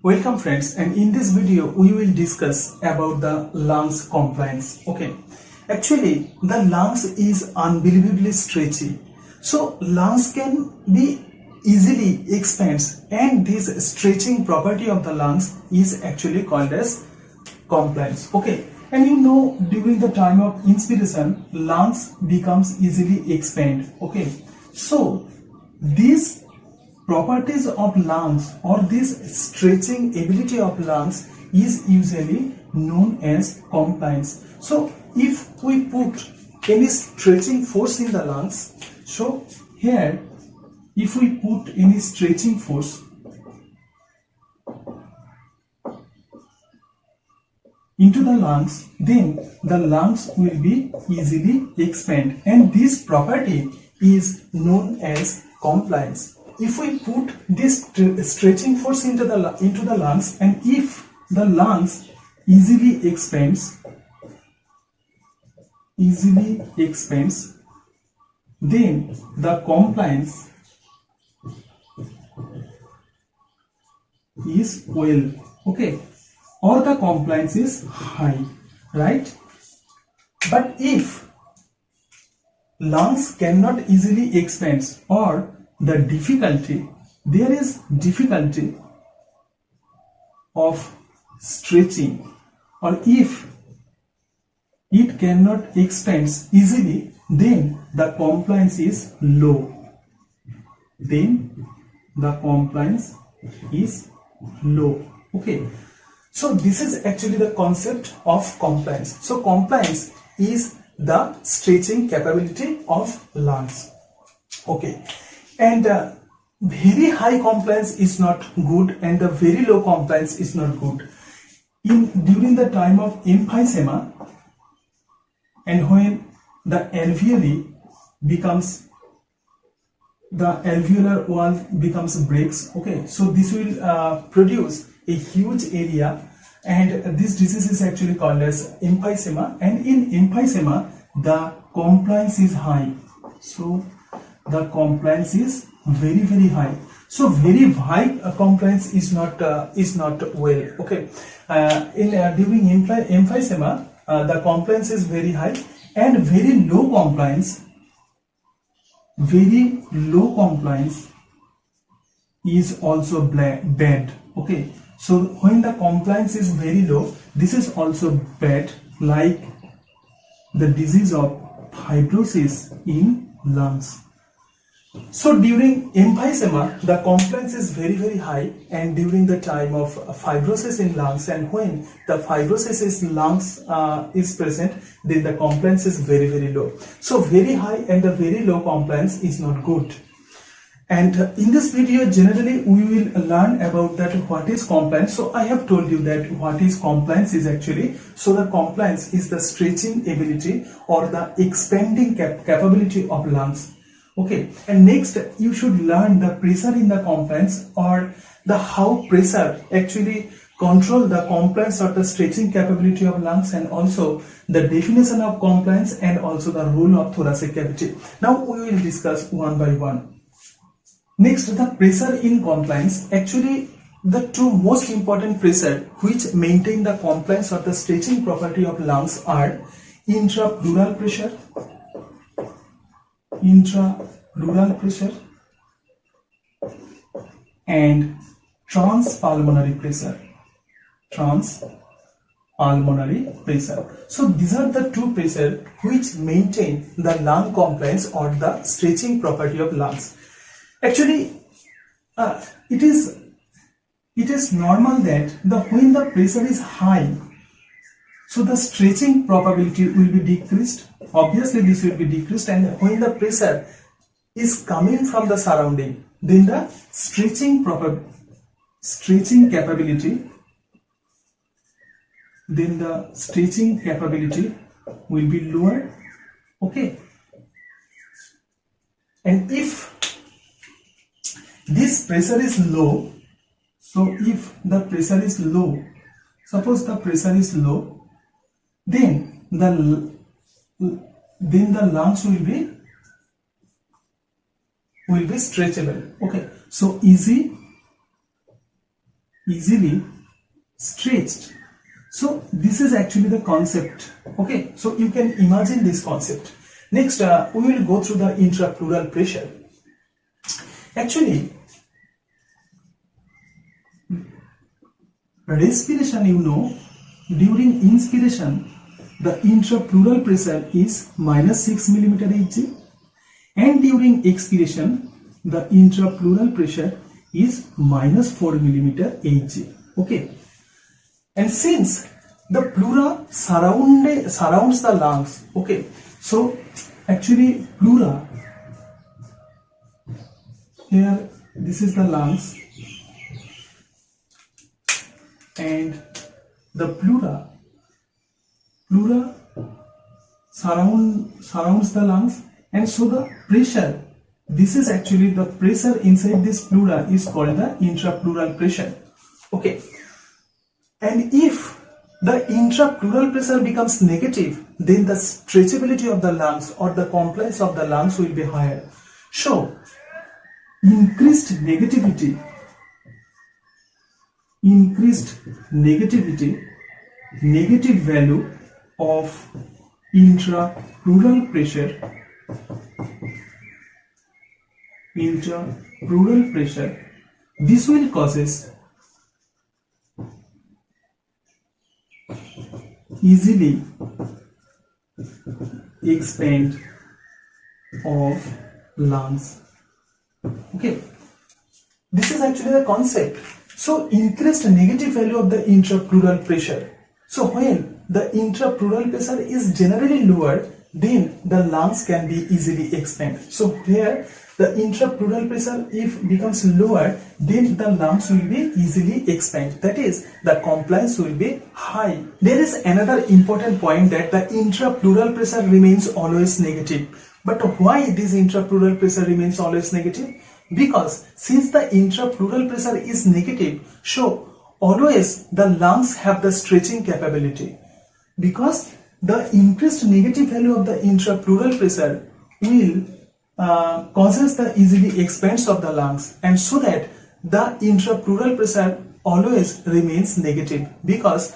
Welcome friends, and in this video we will discuss about the lungs compliance. Okay, actually the lungs is unbelievably stretchy, so lungs can be easily expanded, and this stretching property of the lungs is actually called as compliance. Okay, and you know, during the time of inspiration lungs becomes easily expand. Okay, so these properties of lungs or this stretching ability of lungs is usually known as compliance. So if we put any stretching force in the lungs, so here if we put any stretching force into the lungs, then the lungs will be easily expand, and this property is known as compliance. If we put this stretching force into the lungs, and if the lungs easily expands, then the compliance is well, okay, or the compliance is high, right? But if lungs cannot easily expand, or there is difficulty of stretching, or if it cannot expand easily, then the compliance is low. Okay, so this is actually the concept of compliance. So compliance is the stretching capability of lungs. Okay, and very high compliance is not good, and the very low compliance is not good. During the time of emphysema, and when the alveoli becomes, the alveolar wall becomes breaks, okay, so this will produce a huge area, and this disease is actually called as emphysema. And in emphysema the compliance is high, so the compliance is very high. So very high compliance is not well. Okay, during emphysema the compliance is very high, and very low compliance is also bad. Okay, so when the compliance is very low, this is also bad, like the disease of fibrosis in lungs. So during emphysema the compliance is very high, and during the time of fibrosis in lungs, and when the fibrosis in lungs is present, then the compliance is very low. So very high and the very low compliance is not good. And in this video generally we will learn about that what is compliance. So I have told you that what is compliance is actually, so the compliance is the stretching ability or the expanding capability of lungs. Okay, and next you should learn the pressure in the compliance, or the how pressure actually control the compliance or the stretching capability of lungs, and also the definition of compliance, and also the role of thoracic cavity. Now we will discuss one by one. Next, the pressure in compliance. Actually the two most important pressure which maintain the compliance or the stretching property of lungs are intraplural pressure and transpulmonary pressure. So these are the two pressure which maintain the lung compliance or the stretching property of lungs. Actually it is normal that when the pressure is high, so the stretching probability will be decreased. Obviously this will be decreased, and when the pressure is coming from the surrounding, then the stretching capability will be lower. Okay, and if this pressure is low, so if the pressure is low, suppose the pressure is low, then the lungs will be stretchable. Okay, so easy easily stretched. So this is actually the concept. Okay, so you can imagine this concept. Next, we will go through the intrapleural pressure. Actually, respiration, you know, during inspiration, the intrapleural pressure is -6 mm Hg, and during expiration, the intrapleural pressure is -4 mm Hg. Okay, and since the pleura surrounds the lungs, okay, so actually pleura, here this is the lungs, and the pleura surrounds the lungs, and so the pressure, this is actually the pressure inside this pleura is called the intrapleural pressure. Okay, and if the intrapleural pressure becomes negative, then the stretchability of the lungs or the compliance of the lungs will be higher. So increased negativity, negative value of intrapleural pressure, this will causes easily expand of lungs. Okay, this is actually the concept. So increased negative value of the intrapleural pressure. So when the intrapleural pressure is generally lower, then the lungs can be easily expand. So here the intrapleural pressure if becomes lower, then the lungs will be easily expand. That is, the compliance will be high. There is another important point that the intrapleural pressure remains always negative. But why this intrapleural pressure remains always negative? Because since the intrapleural pressure is negative, so always the lungs have the stretching capability. Because the increased negative value of the intrapleural pressure will causes the easily expands of the lungs, and so that the intrapleural pressure always remains negative. Because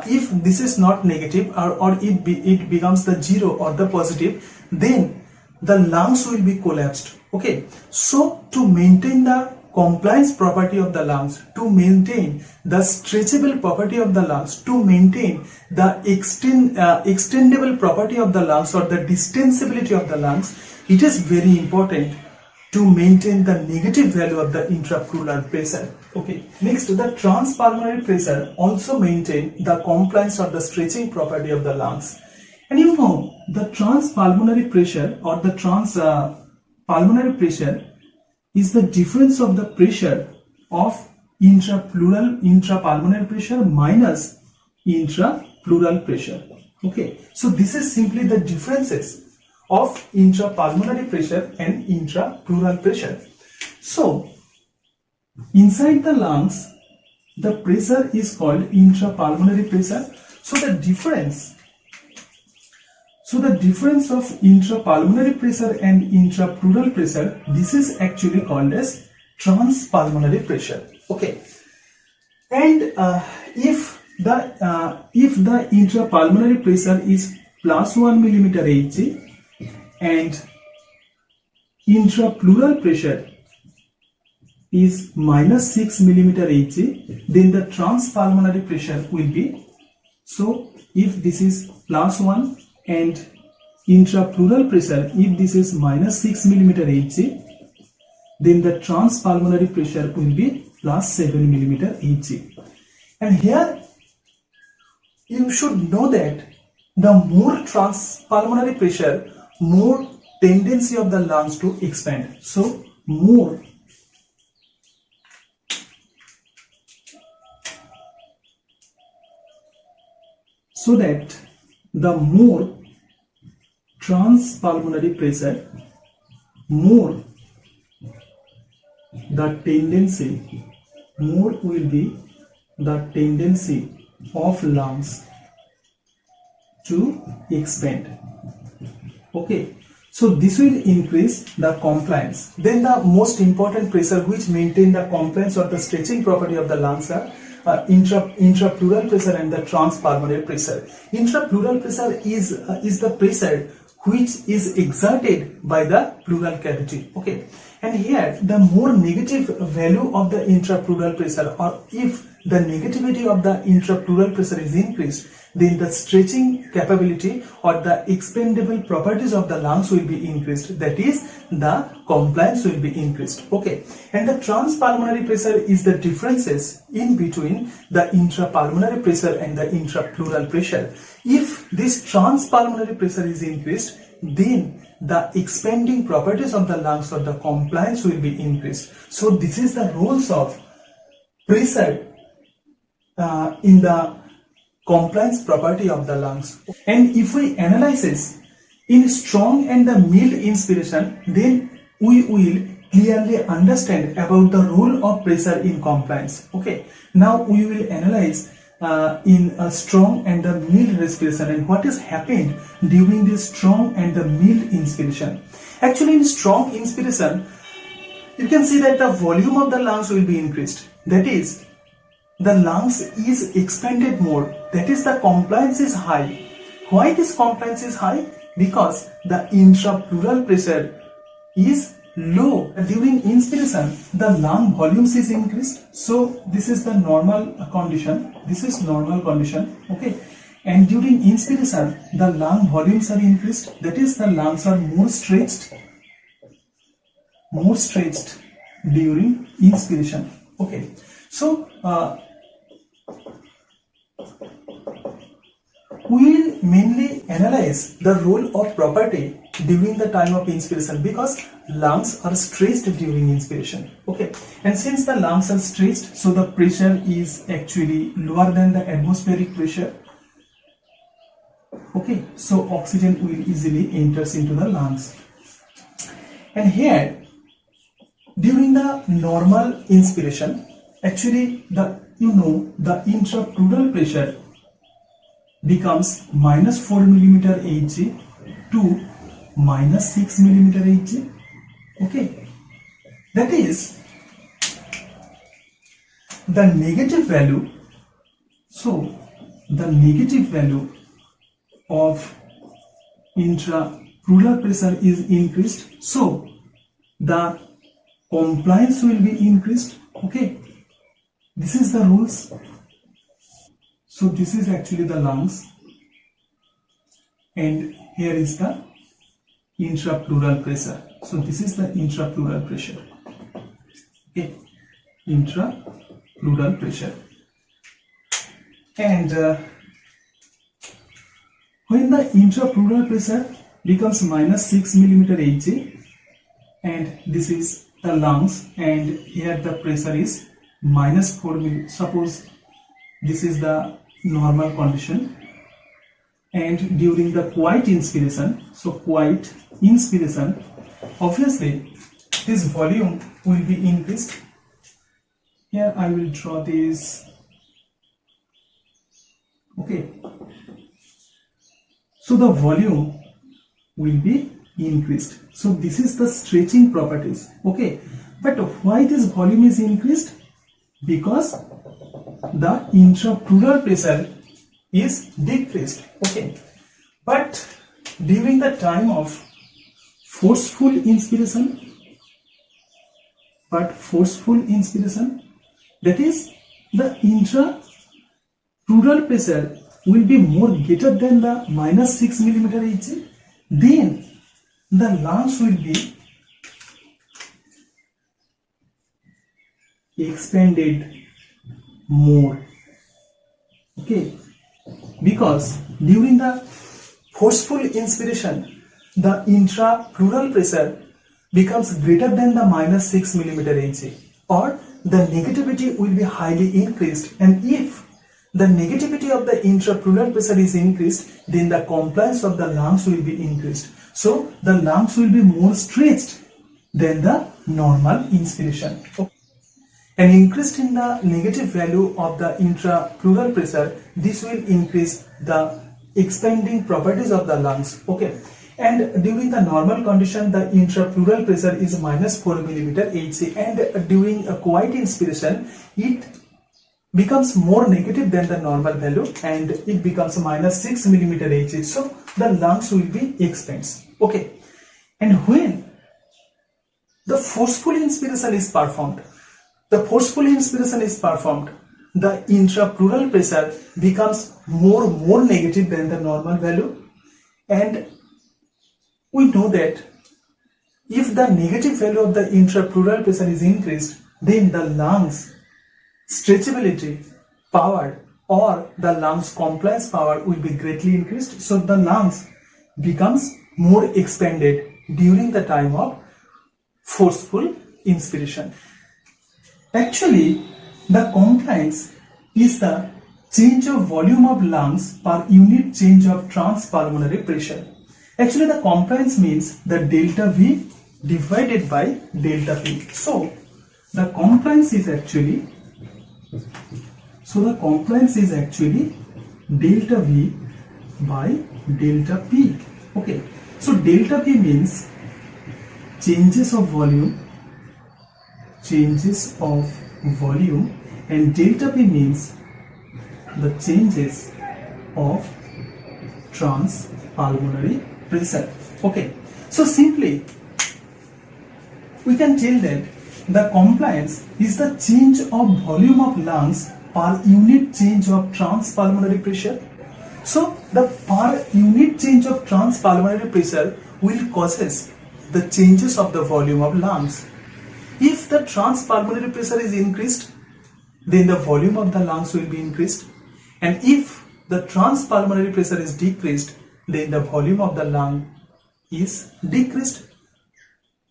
if this is not negative or it becomes the 0 or the positive, then the lungs will be collapsed. Okay, so to maintain the compliance property of the lungs, to maintain the stretchable property of the lungs, to maintain the extendable property of the lungs or the distensibility of the lungs, it is very important to maintain the negative value of the intrapleural pressure. Okay, next, the transpulmonary pressure also maintain the compliance or the stretching property of the lungs. And you know, the transpulmonary pressure or the transpulmonary pressure is the difference of the pressure of intrapulmonary pressure minus intrapleural pressure. Okay, so this is simply the differences of intrapulmonary pressure and intrapleural pressure. So inside the lungs, the pressure is called intrapulmonary pressure. So the difference of intrapulmonary pressure and intrapleural pressure, this is actually called as transpulmonary pressure. Okay, and if the intrapulmonary pressure is +1 mm Hg and intrapleural pressure is -6 mm Hg, then the transpulmonary pressure will be, so if this is +1 and intrapleural pressure, if this is -6 mm Hg, then the transpulmonary pressure will be +7 mm Hg. And here you should know that the more transpulmonary pressure, more tendency of the lungs to expand. So more so that the more transpulmonary pressure, more the tendency, more will be the tendency of lungs to expand. Okay, So this will increase the compliance. Then the most important pressure which maintain the compliance or the stretching property of the lungs are intrapleural pressure and the transpulmonary pressure. Intrapleural pressure is the pressure which is exerted by the pleural cavity. Okay, and here the more negative value of the intrapleural pressure, or if the negativity of the intrapleural pressure is increased, then the stretching capability or the expandable properties of the lungs will be increased. That is, the compliance will be increased. Okay, and the transpulmonary pressure is the differences in between the intrapulmonary pressure and the intrapleural pressure. If this transpulmonary pressure is increased, then the expanding properties of the lungs or the compliance will be increased. So this is the roles of pressure in the compliance property of the lungs. And if we analyze this in strong and the mild inspiration, then we will clearly understand about the role of pressure in compliance. Okay, now we will analyze in a strong and the mild respiration and what is happened during this strong and the mild inspiration. Actually, in strong inspiration, you can see that the volume of the lungs will be increased. That is, the lungs is expanded more. That is, the compliance is high. Why this compliance is high? Because the intrapleural pressure is low. During inspiration, the lung volumes is increased. So this is the normal condition. This is normal condition. Okay. And during inspiration, the lung volumes are increased. That is, the lungs are more stretched during inspiration. Okay. So we will mainly analyze the role of property during the time of inspiration, because lungs are stretched during inspiration. Okay, and since the lungs are stretched, so the pressure is actually lower than the atmospheric pressure. Okay, so oxygen will easily enters into the lungs. And here, during the normal inspiration, actually the intrapleural pressure becomes -4 mm Hg to -6 mm Hg. Okay, that is the negative value. So the negative value of intrapleural pressure is increased, so the compliance will be increased. Okay, this is the rules. So this is actually the lungs, and here is the intrapleural pressure. So this is the intrapleural pressure. Okay, intrapleural pressure. And when the intrapleural pressure becomes -6 mm Hg, and this is the lungs, and here the pressure is -4 mm. Suppose this is the normal condition, and during the quiet inspiration, so quiet inspiration, obviously this volume will be increased. Here I will draw this. Okay, so the volume will be increased. So this is the stretching properties. Okay, but why this volume is increased? Because the intrapleural pressure is decreased. Okay, but during the time of forceful inspiration, that is, the intrapleural pressure will be more greater than the -6 mm Hg, then the lungs will be expanded more. Okay, because during the forceful inspiration, the intrapleural pressure becomes greater than the -6 mm Hg, or the negativity will be highly increased. And if the negativity of the intrapleural pressure is increased, then the compliance of the lungs will be increased. So the lungs will be more stretched than the normal inspiration. An increase in the negative value of the intrapleural pressure, this will increase the expanding properties of the lungs. Okay, and during the normal condition the intrapleural pressure is -4 mm Hg, and during a quiet inspiration it becomes more negative than the normal value and it becomes -6 mm Hg. So the lungs will be expanded. Okay, and when the forceful inspiration is performed, the intrapleural pressure becomes more negative than the normal value, and we know that if the negative value of the intrapleural pressure is increased, then the lungs stretchability power or the lungs compliance power will be greatly increased. So the lungs becomes more expanded during the time of forceful inspiration. Actually, the compliance is the change of volume of lungs per unit change of transpulmonary pressure. Actually, the compliance means the delta V divided by delta P. So the compliance is actually delta V by delta P. Okay, so delta P means changes of volume, and delta P means the changes of transpulmonary pressure. Okay, so simply we can tell that the compliance is the change of volume of lungs per unit change of transpulmonary pressure. So the per unit change of transpulmonary pressure will causes the changes of the volume of lungs. If the transpulmonary pressure is increased, then the volume of the lungs will be increased, and if the transpulmonary pressure is decreased, then the volume of the lung is decreased.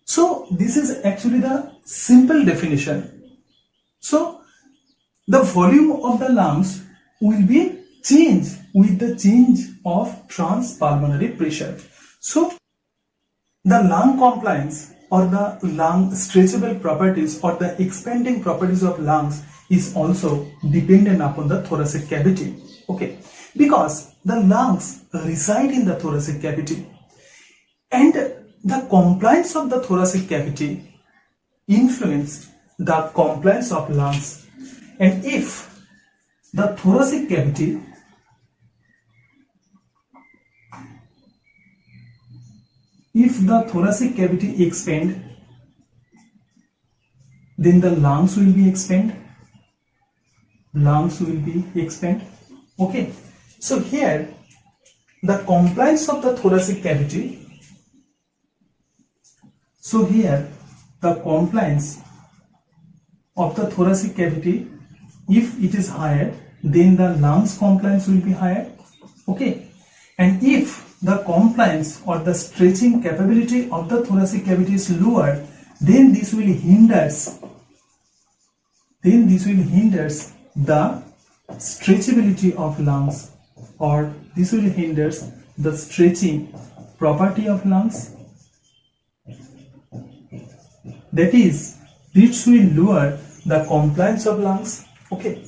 So this is actually the simple definition. So the volume of the lungs will be changed with the change of transpulmonary pressure. So the lung compliance or the lung stretchable properties or the expanding properties of lungs is also dependent upon the thoracic cavity. Okay, because the lungs reside in the thoracic cavity, and the compliance of the thoracic cavity influence the compliance of lungs. And if the thoracic cavity expand, then the lungs will be expand. Okay, so here the compliance of the thoracic cavity, if it is higher, then the lungs compliance will be higher. Okay, and if the compliance or the stretching capability of the thoracic cavity is lower, then this will hinders the stretchability of lungs, or this will hinders the stretching property of lungs. That is, this will lower the compliance of lungs. Okay,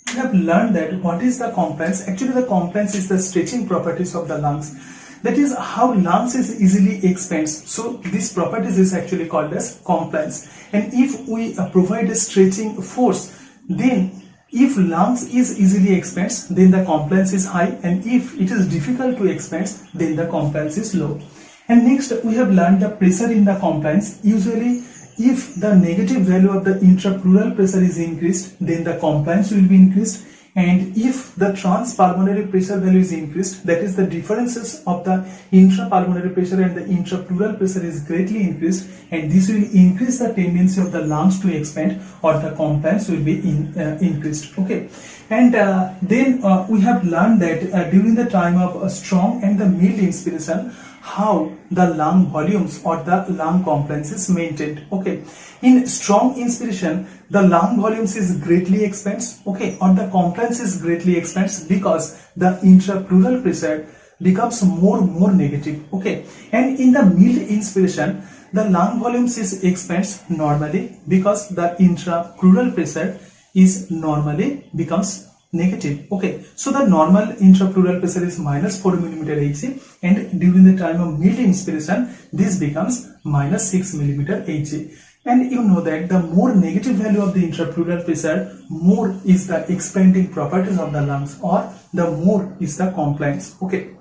we have learned that what is the compliance. Actually, the compliance is the stretching properties of the lungs. That is how lungs is easily expands. So this properties is actually called as compliance. And if we provide a stretching force, then if lungs is easily expands, then the compliance is high, and if it is difficult to expand, then the compliance is low. And next we have learned the pressure in the compliance. Usually if the negative value of the intrapleural pressure is increased, then the compliance will be increased, and if the transpulmonary pressure value is increased, that is the differences of the intrapulmonary pressure and the intrapleural pressure is greatly increased, and this will increase the tendency of the lungs to expand, or the compliance will be increased. Okay, and then we have learned that during the time of a strong and the mild inspiration, how the lung volumes or the lung compliance is maintained. Okay, in strong inspiration, the lung volumes is greatly expands. Okay, or the compliance is greatly expands because the intrapleural pressure becomes more negative. Okay, and in the mild inspiration, the lung volumes is expands normally because the intrapleural pressure is normally becomes negative. Okay, so the normal intrapleural pressure is minus 4 mm Hg, and during the time of mid inspiration this becomes minus 6 mm Hg. And you know that the more negative value of the intrapleural pressure, more is the expanding properties of the lungs, or the more is the compliance. Okay.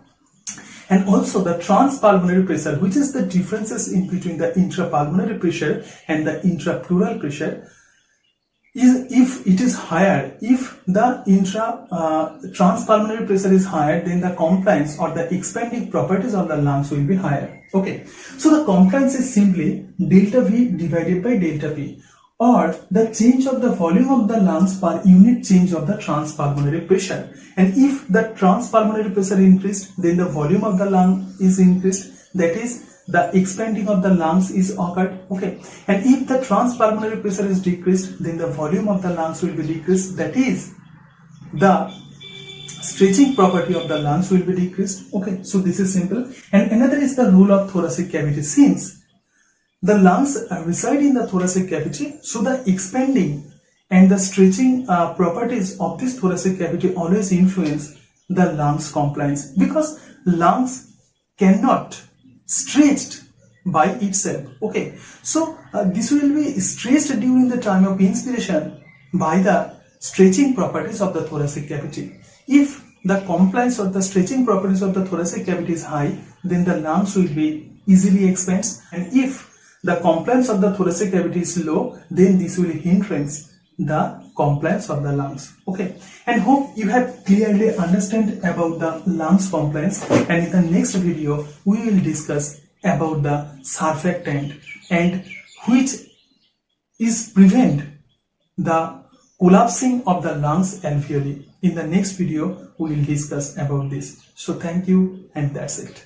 And also the transpulmonary pressure, which is the differences in between the intrapulmonary pressure and the intrapleural pressure, is if it is higher, if the transpulmonary pressure is higher, then the compliance or the expanding properties of the lungs will be higher. Okay, so the compliance is simply delta V divided by delta P, or the change of the volume of the lungs per unit change of the transpulmonary pressure. And if the transpulmonary pressure increased, then the volume of the lung is increased, that is the expanding of the lungs is occurred. Okay, and if the transpulmonary pressure is decreased, then the volume of the lungs will be decreased, that is the stretching property of the lungs will be decreased. Okay, so this is simple. And another is the role of thoracic cavity. Since the lungs reside in the thoracic cavity, so the expanding and the stretching properties of this thoracic cavity always influence the lungs compliance, because lungs cannot stretched by itself. Okay, so this will be stretched during the time of inspiration by the stretching properties of the thoracic cavity. If the compliance or the stretching properties of the thoracic cavity is high, then the lungs will be easily expanded, and if the compliance of the thoracic cavity is low, then this will hindrance the compliance of the lungs. Okay, and hope you have clearly understand about the lungs compliance, and in the next video we will discuss about the surfactant and which is prevent the collapsing of the lungs alveoli. In the next video we will discuss about this. So thank you, and that's it.